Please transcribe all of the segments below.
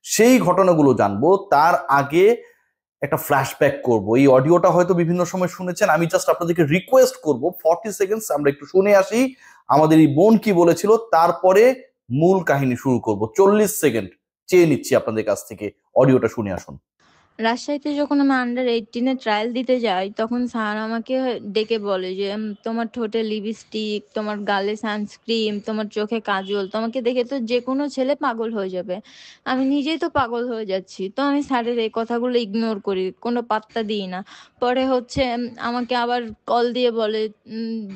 সেই ঘটনাগুলো জানবো। তার আগে একটা ফ্ল্যাশব্যাক করব। এই অডিওটা হয়তো বিভিন্ন সময় শুনেছেন, আমি জাস্ট আপনাদেরকে রিকোয়েস্ট করব 40 সেকেন্ডস আমরা একটু শুনে আসি আমাদের এই বোন কি বলেছিল, তারপরে মূল কাহিনী শুরু করব। 40 সেকেন্ড চেয়ে নিচ্ছি আপনাদের কাছ থেকে, অডিওটা শুনে আসুন। রাজশাহীতে যখন আমি আন্ডার 18-এ ট্রায়াল দিতে যাই, তখন স্যার আমাকে ডেকে বলে যে তোমার ঠোঁটে লিপস্টিক, তোমার গালে সানস্ক্রিন, তোমার চোখে কাজল, তোমাকে দেখে তো যে কোনো ছেলে পাগল হয়ে যাবে। আমি নিজেই তো পাগল হয়ে যাচ্ছি, তো আমি স্যারের এই কথাগুলো ইগনোর করি, কোনো পাত্তা দিই না। পরে হচ্ছে আমাকে আবার কল দিয়ে বলে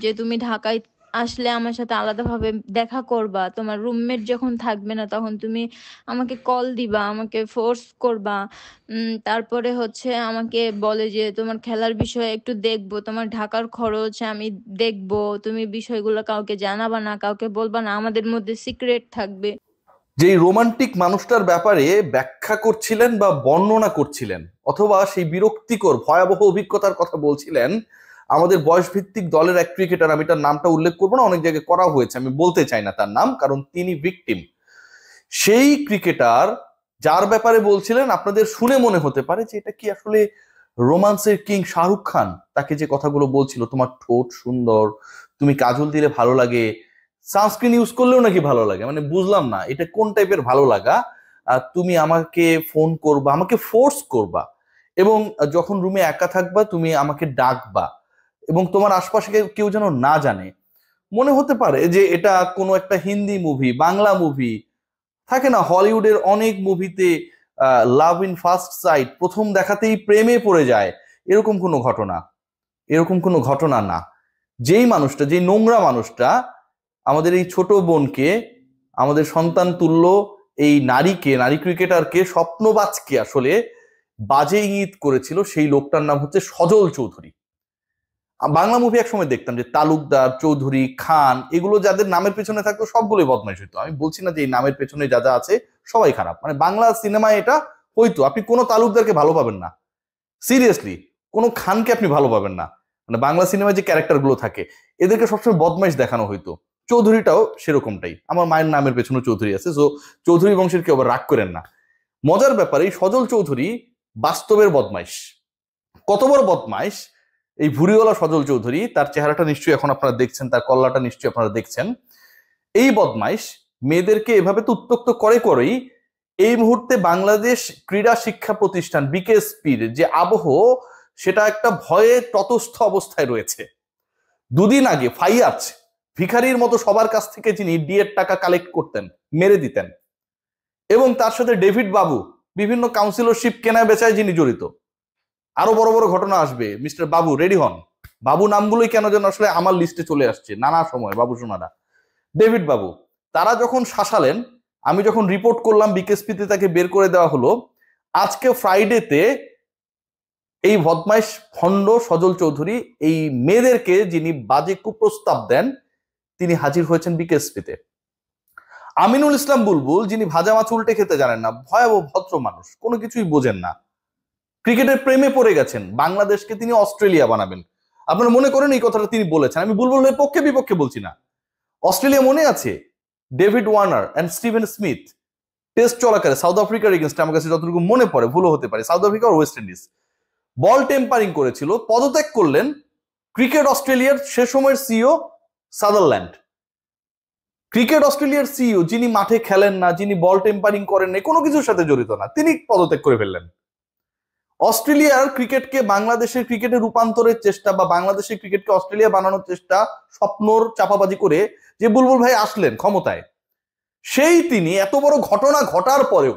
যে তুমি ঢাকায় আসলে আমার সাথে আলাদাভাবে দেখা করবা, তোমার রুমমেট যখন থাকবে না তখন তুমি আমাকে কল দিবা, আমাকে ফোর্স করবা। তারপরে হচ্ছে আমাকে বলে যে তোমার খেলার বিষয়ে একটু দেখবো, তোমার ঢাকার খরচ আমি দেখবো, তুমি বিষয়গুলো কাউকে জানাবা না, কাউকে বলবা না, আমাদের মধ্যে সিক্রেট থাকবে। যেই রোমান্টিক মানুষটার ব্যাপারে ব্যাখ্যা করছিলেন বা বর্ণনা করছিলেন, অথবা সেই বিরক্তিকর ভয়াবহ অভিজ্ঞতার কথা বলছিলেন, আমাদের বয়সভিত্তিক দলের এক ক্রিকেটার, আমি তার নামটা উল্লেখ করবো না, অনেক জায়গায় করা হয়েছে, আমি বলতে চাই না তার নাম, কারণ তিনি ভিকটিম। সেই ক্রিকেটার যার ব্যাপারে বলছিলেন, আপনাদের শুনে মনে হতে পারে যে এটা কি আসলে রোমান্সের কিং শাহরুখ খান, তাকে যে কথাগুলো বলছিল, তোমার ঠোঁট সুন্দর, তুমি কাজল দিলে ভালো লাগে, সানস্ক্রিন ইউজ করলেও নাকি ভালো লাগে, মানে বুঝলাম না এটা কোন টাইপের ভালো লাগা। তুমি আমাকে ফোন করবা, আমাকে ফোর্স করবা, এবং যখন রুমে একা থাকবা তুমি আমাকে ডাকবা, এবং তোমার আশপাশে কেউ যেন না জানে। মনে হতে পারে যে এটা কোনো একটা হিন্দি মুভি, বাংলা মুভি, থাকে না হলিউডের অনেক মুভিতে লাভ ইন ফার্স্ট সাইট, প্রথম দেখাতেই প্রেমে পড়ে যায়, এরকম কোনো ঘটনা। এরকম কোনো ঘটনা না। যেই মানুষটা, যেই নোংরা মানুষটা আমাদের এই ছোট বোনকে, আমাদের সন্তান তুল্য এই নারীকে, নারী ক্রিকেটারকে, স্বপ্নবাজকে আসলে বাজে ইঙ্গিত করেছিল, সেই লোকটার নাম হচ্ছে সজল চৌধুরী। বাংলা মুভি একসময় দেখতাম যে তালুকদার, চৌধুরী, খান, এগুলো যাদের নামের পেছনে থাকতো সবগুলোই বদমাইশ হইতো। আমি বলছি না যে এই নামের পেছনে যা যা আছে সবাই খারাপ, মানে বাংলা সিনেমায় এটা হইতো। আপনি কোনো তালুকদারকে ভালো পাবেন না, সিরিয়াসলি, কোনো খানকে আপনি ভালো পাবেন না। মানে বাংলা সিনেমায় যে ক্যারেক্টার গুলো থাকে এদেরকে সবসময় বদমাইশ দেখানো হইতো। চৌধুরীটাও সেরকমটাই, আমার মায়ের নামের পেছনে চৌধুরী আছে, তো চৌধুরী বংশের কেউ আবার রাগ করেন না। মজার ব্যাপার, এই সজল চৌধুরী বাস্তবের বদমাইশ। কত বড় বদমাইশ এই ভুঁড়িওয়ালা সজল চৌধুরী, তার চেহারাটা নিশ্চয়ই এখন আপনারা দেখছেন, তার কল্লাটা নিশ্চয়ই আপনারা দেখছেন। এই বদমাইশ মেয়েদেরকে এভাবে তো উত্ত্যক্ত করে করেই এই মুহূর্তে বাংলাদেশ ক্রীড়া শিক্ষা প্রতিষ্ঠান বিকেএসপির যে আবহ, সেটা একটা ভয়ে ততস্থ অবস্থায় রয়েছে। দুদিন আগে ফাইয়াজ ভিখারির মতো সবার কাছ থেকে যিনি ডিএর টাকা কালেক্ট করতেন, মেরে দিতেন, এবং তার সাথে ডেভিড বাবু বিভিন্ন কাউন্সিলরশিপ কেনা বেচায় যিনি জড়িত। আরো বড় বড় ঘটনা আসবে, মিস্টার বাবু রেডি হন। বাবু নামগুলোই কেন যেন আসলে আমার লিস্টে চলে আসছে নানা সময়, বাবু সোনারা, ডেভিড বাবু, তারা যখন শাসালেন, আমি যখন রিপোর্ট করলাম বিকেএসপিতে তাকে বের করে দেওয়া হলো। আজকে ফ্রাইডেতে এই বদমাইশ ভণ্ড সজল চৌধুরী, এই মেয়েদেরকে যিনি বাজে কুপ্রস্তাব দেন, তিনি হাজির হয়েছেন বিকেএসপিতে। আমিনুল ইসলাম বুলবুল, যিনি ভাজা মাছ উল্টে খেতে জানেন না, ভয়াবহ ভদ্র মানুষ, কোনো কিছুই বোঝেন না, ক্রিকেটের প্রেমে পড়ে গেছেন, বাংলাদেশকে তিনি অস্ট্রেলিয়া বানাবেন। আপনারা মনে করেন এই কথাটা তিনি বলেছেন, আমি বুলবুলের পক্ষে বিপক্ষে বলছি না। অস্ট্রেলিয়া মনে আছে David Warner and Steven Smith test চলাকালে সাউথ আফ্রিকার এগেনস্টে, আমার কাছে যতটুকু মনে পড়ে, ভুলও হতে পারে, সাউথ আফ্রিকা আর ওয়েস্ট ইন্ডিজ, বল টেম্পারিং করেছিল, পদত্যাগ করলেন ক্রিকেট অস্ট্রেলিয়ার সে সময়ের সিইও সাদারল্যান্ড। ক্রিকেট অস্ট্রেলিয়ার সিইও, যিনি মাঠে খেলেন না, যিনি বল টেম্পারিং করেন না, কোনো কিছুর সাথে জড়িত না, তিনি পদত্যাগ করে ফেললেন। অস্ট্রেলিয়ার ক্রিকেটকে বাংলাদেশের ক্রিকেটে রূপান্তরের চেষ্টা, বা বাংলাদেশের ক্রিকেটকে অস্ট্রেলিয়া বানানোর চেষ্টা, স্বপ্নর চাপাবাজি করে যে বুলবুল ভাই আসলেন ক্ষমতায়, সেই তিনি এত বড় ঘটনা ঘটার পরেও,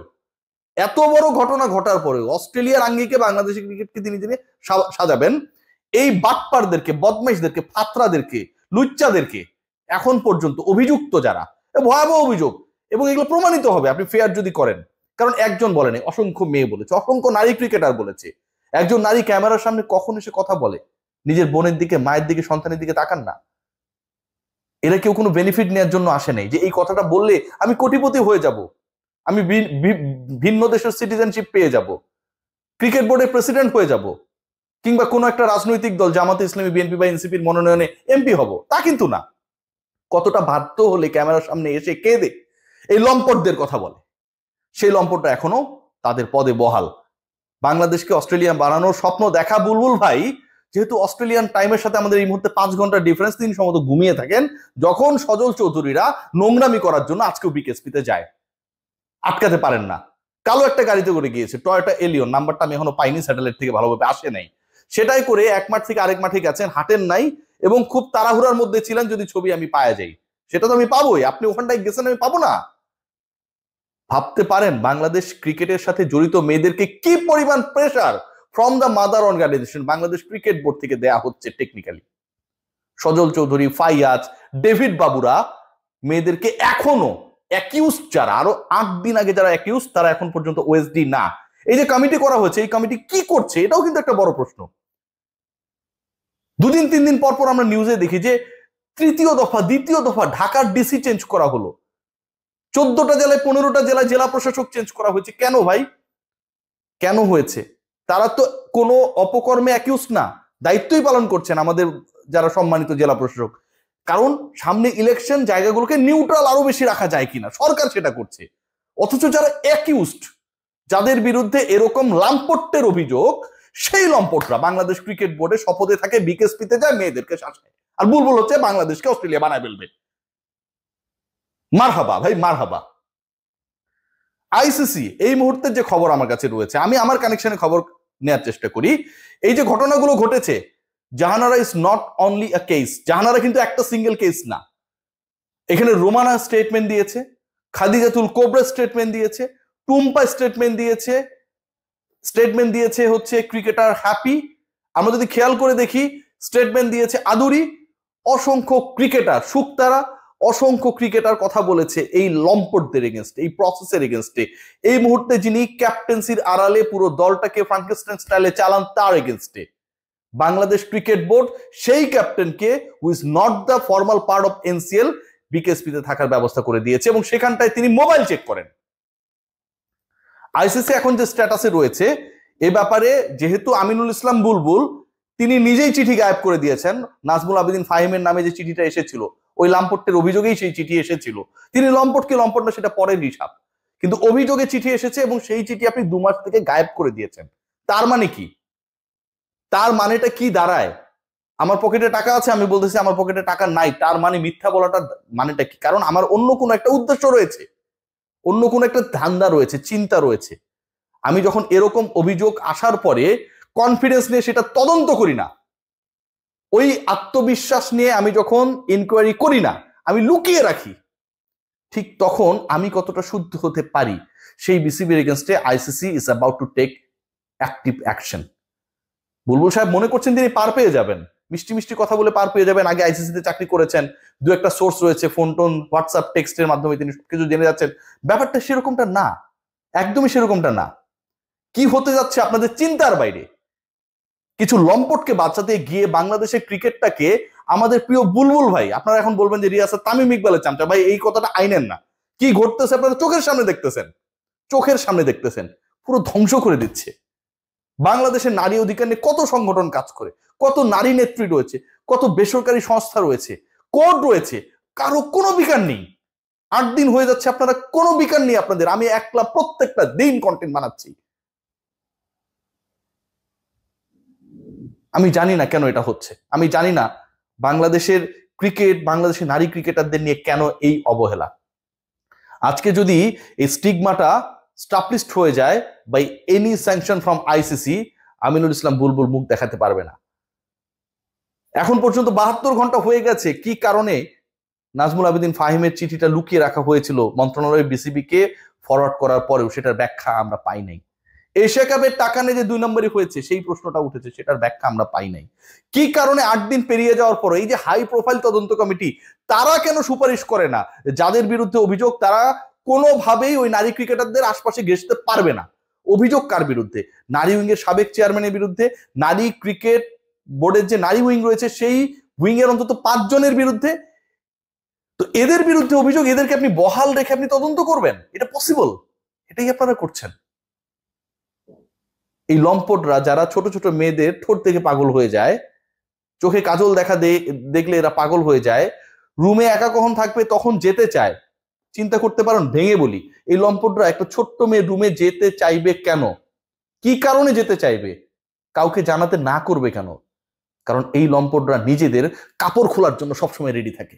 এত বড় ঘটনা ঘটার পরেও অস্ট্রেলিয়ার আঙ্গিকে বাংলাদেশের ক্রিকেটকে তিনি তিনি সাজাবেন, এই বাটপারদেরকে, বদমাইশদেরকে, ফাত্রাদেরকে, লুচ্চাদেরকে, এখন পর্যন্ত অভিযুক্ত যারা, ভয়াবহ অভিযোগ, এবং এগুলো প্রমাণিত হবে আপনি ফেয়ার যদি করেন। কারণ একজন বলেনি, অসংখ্য মেয়ে বলেছে, অসংখ্য নারী ক্রিকেটার বলেছে। একজন নারী ক্যামেরার সামনে কখন এসে কথা বলে, নিজের বোনের দিকে, মায়ের দিকে, সন্তানের দিকে তাকান না। এরা কেউ কোনো বেনিফিট নেওয়ার জন্য আসে নাই যে এই কথাটা বললে আমি কোটিপতি হয়ে যাব, আমি ভিন্ন দেশের সিটিজেনশিপ পেয়ে যাব, ক্রিকেট বোর্ডের প্রেসিডেন্ট হয়ে যাব, কিংবা কোনো একটা রাজনৈতিক দল জামাতে ইসলামী, বিএনপি বা এনসিপির মনোনয়নে এমপি হব, তা কিন্তু না। কতটা বাধ্য হলে ক্যামেরার সামনে এসে কেঁদে এই লম্পটদের কথা বলে। সেই লম্পটটা এখনো তাদের পদে বহাল। বাংলাদেশকে অস্ট্রেলিয়া বানানোর স্বপ্ন দেখা বুলবুল ভাই, যেহেতু অস্ট্রেলিয়ান টাইমের সাথে আমাদের এই মুহূর্তে 5 ঘন্টার ডিফারেন্স, তিনি সম্ভবত ঘুমিয়ে থাকেন যখন সজল চৌধুরীরা নোংরামি করার জন্য আজকেও বিকেএসপিতে যায়। আটকাতে পারেন না। কালো একটা গাড়িতে করে গিয়েছে, টয়োটা এলিয়ন, নাম্বারটা আমি এখনো পাইনি, স্যাটেলাইট থেকে ভালোভাবে আসে নাই। সেটাই করে এক মাঠ থেকে আরেক মাঠে গেছেন, হাঁটেন নাই এবং খুব তাড়াহুড়ার মধ্যে ছিলেন যদি ছবি আমি পাওয়া যাই। সেটা তো আমি পাবোই, আপনি ওখানটায় গেছেন আমি পাবো না? ভাবতে পারেন বাংলাদেশ ক্রিকেটের সাথে জড়িত মেয়েদেরকে কি পরিমাণ pressure from the mother organization Bangladesh cricket board থেকে দেয়া হচ্ছে। টেকনিক্যালি সজল চৌধুরী, ফাইয়াজ, ডেভিড বাবুরা মেয়েদেরকে এখনো অ্যাকিউজ, যারা আরো 8 দিন আগে যারা অ্যাকিউজ, তারা এখন পর্যন্ত ওএসডি না। এই যে কমিটি করা হয়েছে, এই কমিটি কি করছে এটাও কিন্তু একটা বড় প্রশ্ন। 2-3 দিন পর পর আমরা নিউজে দেখি যে তৃতীয় দফা, দ্বিতীয় দফা ঢাকার ডিসি চেঞ্জ করা হলো, 14টা জেলায় 15টা জেলায় জেলা প্রশাসক চেঞ্জ করা হয়েছে। কেন ভাই, কেন হয়েছে? তারা তো কোনো অপকর্মে অ্যাকিউজ না, দায়িত্বই পালন করছেন আমাদের যারা সম্মানিত জেলা প্রশাসক। কারণ সামনে ইলেকশন, জায়গাগুলোকে নিউট্রাল আরো বেশি রাখা যায় কিনা, সরকার সেটা করছে। অথচ যারা অ্যাকিউজড, যাদের বিরুদ্ধে এরকম লাম্পট্যের অভিযোগ, সেই লম্পটরা বাংলাদেশ ক্রিকেট বোর্ডে শপথে থাকে, বিকেএসপিতে যায়, মেয়েদেরকে শাসায়, আর বুলবুল হচ্ছে বাংলাদেশকে অস্ট্রেলিয়া বানায় ফেলবে। মারহাবা ভাই, মারহাবা। আইসিসি এই মুহূর্তে যে খবর আমার কাছে রয়েছে, আমি আমার কানেকশনে খবর নেওয়ার চেষ্টা করি। এই যে ঘটনাগুলো ঘটেছে, Jahanara is not only a case. Jahanara কিন্তু একটা সিঙ্গেল কেস না। এখানে রোমানা স্টেটমেন্ট দিয়েছে, খাদিজাতুল কোবরা স্টেটমেন্ট দিয়েছে, টুম্পা স্টেটমেন্ট দিয়েছে হচ্ছে ক্রিকেটার হ্যাপি। আমরা যদি খেয়াল করে দেখি, স্টেটমেন্ট দিয়েছে আদুরি, অসংখ্য ক্রিকেটার, শুকতারা, অসংখ্য ক্রিকেটার কথা বলেছে এই লম্পটদের এগেনস্টে, এই প্রসেসের এগেনস্টে। এই মুহূর্তে যিনি ক্যাপ্টেন্সির আড়ালে পুরো দলটাকে ফ্রাঙ্কেস্টাইন স্টাইলে চালান, তার এগেনস্টে বাংলাদেশ ক্রিকেট বোর্ড সেই ক্যাপ্টেনকে, who is not the formal part of NCL, বিকেএসপিতে থাকার ব্যবস্থা করে দিয়েছে এবং সেখানটায় তিনি মোবাইল চেক করেন। আইসিসি এখন যে স্ট্যাটাসে রয়েছে এ ব্যাপারে, যেহেতু আমিনুল ইসলাম বুলবুল তিনি নিজেই চিঠি গায়েব করে দিয়েছেন, নাজমুল আবেদিন ফাহিমের নামে যে চিঠিটা এসেছিল, ওই লম্পটের অভিযোগেই সেই চিঠি এসেছিল। তিনি লম্পট কি লম্পট না সেটা পরের হিসাব, কিন্তু অভিযোগে চিঠি এসেছে এবং সেই চিঠি আপনি 2 মাস থেকে গায়েব করে দিয়েছেন। তার মানে কি? তার মানেটা কি দাঁড়ায়? আমার পকেটে টাকা আছে, আমি বলতেছি আমার পকেটে টাকা নাই, তার মানে মিথ্যা বলাটা মানেটা কি? কারণ আমার অন্য কোনো একটা উদ্দেশ্য রয়েছে, অন্য কোনো একটা ধান্দা রয়েছে, চিন্তা রয়েছে। আমি যখন এরকম অভিযোগ আসার পরে কনফিডেন্স নিয়ে সেটা তদন্ত করি না, ওই আত্মবিশ্বাস নিয়ে আমি যখন ইনকোয়ারি করি না, আমি লুকিয়ে রাখি, ঠিক তখন আমি কতটা শুদ্ধ হতে পারি সেই বিসিবির এগেইনস্টে ICC is about to take active action. Bulbul সাহেব মনে করছেন তিনি পার পেয়ে যাবেন, মিষ্টি মিষ্টি কথা বলে পার পেয়ে যাবেন। আগে আইসিসিতে চাকরি করেছেন, 2-একটা সোর্স রয়েছে, ফোন টোন, হোয়াটসঅ্যাপ, টেক্সটের মাধ্যমে তিনি সবকিছু জেনে যাচ্ছেন। ব্যাপারটা সেরকমটা না, একদমই সেরকমটা না। কি হতে যাচ্ছে আপনাদের চিন্তার বাইরে। কিছু লম্পটকে বাঁচাতে গিয়ে বাংলাদেশের ক্রিকেটটাকে, আমাদের প্রিয় বুলবুল ভাই, আপনারা এখন বলবেন যে রিয়াসাত তামিম ইকবালের চামচা, ভাই এই কথাটা আইনেন না। কি ঘটতেছে আপনারা চোখের সামনে দেখতেছেন, চোখের সামনে দেখতেছেন, পুরো ধ্বংস করে দিচ্ছে। বাংলাদেশের নারী অধিকার নিয়ে কত সংগঠন কাজ করে, কত নারী নেত্রী রয়েছে, কত বেসরকারি সংস্থা রয়েছে, কোর্ট রয়েছে, কারো কোনো বিকার নেই। 8 দিন হয়ে যাচ্ছে আপনারা কোনো বিকার নেই আপনাদের। আমি একলা প্রত্যেকটা দিন কন্টেন্ট বানাচ্ছি। আমি জানি না কেন এটা হচ্ছে, আমি জানি না বাংলাদেশের ক্রিকেট, বাংলাদেশের নারী ক্রিকেটারদের নিয়ে কেন এই অবহেলা। আজকে যদি এই স্টিগমাটা স্টাবলিশড হয়ে যায় by any sanction from ICC, Aminul Islam Bulbul মুখ দেখাতে পারবে না। এখন পর্যন্ত 72 ঘন্টা হয়ে গেছে, কি কারণে নাজমুল আবেদিন ফাহিমের চিঠিটা লুকিয়ে রাখা হয়েছিল মন্ত্রণালয় বিসিবিকে ফরওয়ার্ড করার পরেও, সেটার ব্যাখ্যা আমরা পাই নাই। এশিয়া কাপের টাকা নিয়ে যে 2 নম্বরই হয়েছে সেই প্রশ্নটা উঠেছে, সেটার ব্যাখ্যা আমরা পাই নাই। কি কারণে 8 দিন পেরিয়ে যাওয়ার পর এই যে হাই প্রোফাইল তদন্ত কমিটি, তারা কেন সুপারিশ করে না যাদের বিরুদ্ধে অভিযোগ তারা কোনোভাবেই ওই নারী ক্রিকেটারদের আশপাশে ঘেঁষতে পারবে না? অভিযোগ কার বিরুদ্ধে? নারী উইং এর সাবেক চেয়ারম্যানের বিরুদ্ধে, নারী ক্রিকেট বোর্ডের যে নারী উইং রয়েছে সেই উইং এর অন্তত 5 জনের বিরুদ্ধে। তো এদের বিরুদ্ধে অভিযোগ, এদেরকে আপনি বহাল রেখে আপনি তদন্ত করবেন? এটা পসিবল? এটাই আপনারা করছেন। এই লম্পটরা যারা ছোট ছোট মেয়েদের ঠোঁট থেকে পাগল হয়ে যায়, চোখে কাজল দেখলে এরা পাগল হয়ে যায়, রুমে একা কখন থাকবে তখন যেতে চায়, চিন্তা করতে পারেন? ভেঙে বলি, এই লম্পটরা একটা ছোট্ট মেয়ে রুমে যেতে চাইবে কেন? কি কারণে যেতে চাইবে? কাউকে জানাতে না করবে কেন? কারণ এই লম্পটরা নিজেদের কাপড় খোলার জন্য সবসময় রেডি থাকে।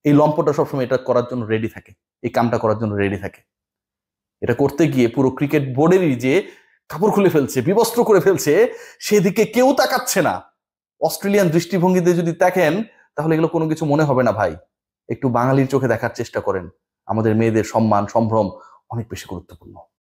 এই লম্পটরা সবসময় এটা করার জন্য রেডি থাকে, এই কামটা করার জন্য রেডি থাকে। এটা করতে গিয়ে পুরো ক্রিকেট বোর্ডেরই যে কাপড় খুলে ফেলছে, বিবস্ত্র করে ফেলছে, সেদিকে কেউ তাকাচ্ছে না। অস্ট্রেলিয়ান দৃষ্টিভঙ্গিতে যদি দেখেন তাহলে এগুলো কোনো কিছু মনে হবে না ভাই। একটু বাঙালির চোখে দেখার চেষ্টা করেন। আমাদের মেয়েদের সম্মান সম্ভ্রম অনেক বেশি গুরুত্বপূর্ণ।